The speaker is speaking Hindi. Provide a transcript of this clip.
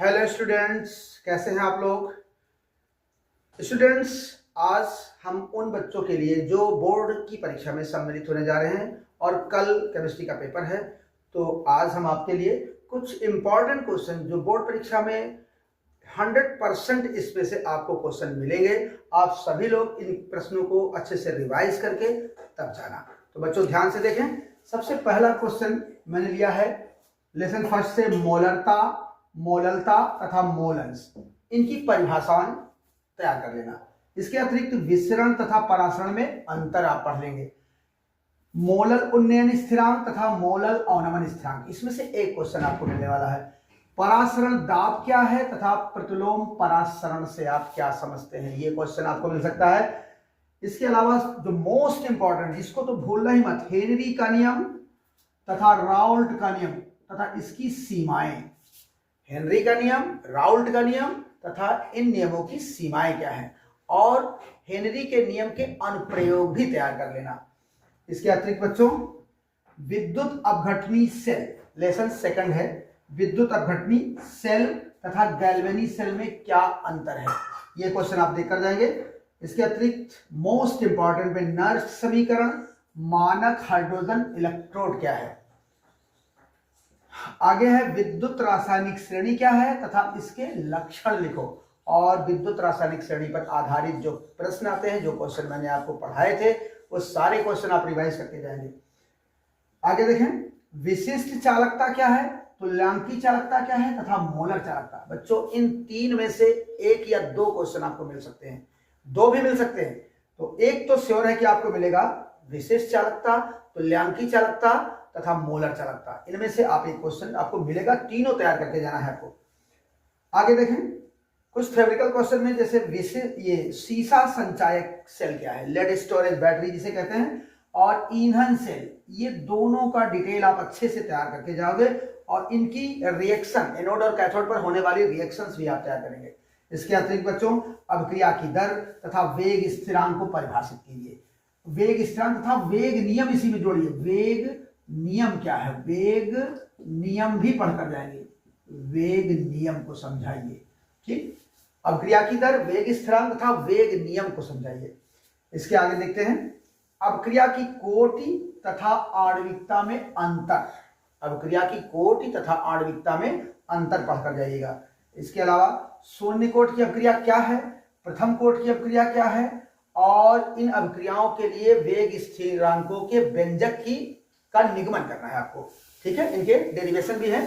हेलो स्टूडेंट्स, कैसे हैं आप लोग। स्टूडेंट्स, आज हम उन बच्चों के लिए जो बोर्ड की परीक्षा में सम्मिलित होने जा रहे हैं और कल केमिस्ट्री का पेपर है, तो आज हम आपके लिए कुछ इंपॉर्टेंट क्वेश्चन जो बोर्ड परीक्षा में 100% इसमें से आपको क्वेश्चन मिलेंगे। आप सभी लोग इन प्रश्नों को अच्छे से रिवाइज करके तब जाना। तो बच्चों ध्यान से देखें। सबसे पहला क्वेश्चन मैंने लिया है लेसन फर्स्ट से, मोलरता, मोललता तथा मोलंस, इनकी परिभाषाएं तैयार कर लेना। इसके अतिरिक्त विसरण तथा परासरण में अंतर आप पढ़ लेंगे। मोलल उन्नयन स्थिरांक तथा मोलल अवनमन स्थिरांक, इसमें से एक क्वेश्चन आपको मिलने वाला है। परासरण दाब क्या है तथा प्रतिलोम परासरण से आप क्या समझते हैं, ये क्वेश्चन आपको मिल सकता है। इसके अलावा जो मोस्ट इंपॉर्टेंट, इसको तो भूलना ही मत, हेनरी का नियम तथा राउल्ट का नियम तथा इसकी सीमाएं। हेनरी का नियम, राउल्ट का नियम तथा इन नियमों की सीमाएं क्या हैं, और हेनरी के नियम के अनुप्रयोग भी तैयार कर लेना। इसके अतिरिक्त बच्चों विद्युत अपघटनी सेल, लेसन सेकंड है, विद्युत अपघटनी सेल तथा गैल्वेनी सेल में क्या अंतर है, ये क्वेश्चन आप देखकर जाएंगे। इसके अतिरिक्त मोस्ट इंपॉर्टेंट में नर्स समीकरण, मानक हाइड्रोजन इलेक्ट्रोड क्या है। आगे है विद्युत रासायनिक श्रेणी क्या है तथा इसके लक्षण लिखो। और विद्युत रासायनिक श्रेणी पर आधारित जो प्रश्न आते हैं, जो क्वेश्चन मैंने आपको पढ़ाए थे, वो सारे क्वेश्चन आप रिवाइज करके जाएंगे। आगे देखें, विशिष्ट चालकता क्या है, तुल्यांकी चालकता क्या है तथा मोलर चालकता। बच्चों इन तीन में से एक या दो क्वेश्चन आपको मिल सकते हैं, दो भी मिल सकते हैं। तो एक तो श्योर है कि आपको मिलेगा विशिष्ट चालकता, तुल्यांकी चालकता तथा मोलर चालकता। इनमें से आप एक क्वेश्चन आपको मिलेगा, तीनों तैयार करके जाना है आपको। आगे देखें कुछ थ्योरेटिकल क्वेश्चन में, जैसे विशिष्ट ये सीसा संचायक सेल क्या है, लेड स्टोरेज बैटरी जिसे कहते हैं, और ईंधन सेल, ये दोनों का डिटेल आप अच्छे से तैयार करके जाओगे और इनकी रिएक्शन, एनोड और कैथोड पर होने वाली रिएक्शंस भी आप तैयार करेंगे। इसके अतिरिक्त बच्चों अभिक्रिया की दर तथा वेग स्थिरांक को परिभाषित कीजिए। वेग स्थिरांक तथा वेग नियम इसी में जोड़िए। वेग नियम क्या है, वेग नियम भी पढ़कर जाएंगे, वेग नियम को समझाइए। ठीक, अभिक्रिया की दर, वेग स्थिरांक तथा वेग नियम को समझाइए। इसके आगे देखते हैं अभिक्रिया की कोटि तथा आणविकता में अंतर। अभिक्रिया की कोटि तथा आणविकता में अंतर पढ़कर जाइएगा। इसके अलावा शून्य कोट की अभिक्रिया क्या है, प्रथम कोट की अभिक्रिया क्या है, और इन अभिक्रियाओं के लिए वेग स्थिरांकों के व्यंजक का निगमन करना है आपको। ठीक है, इनके डेरिवेशन भी है।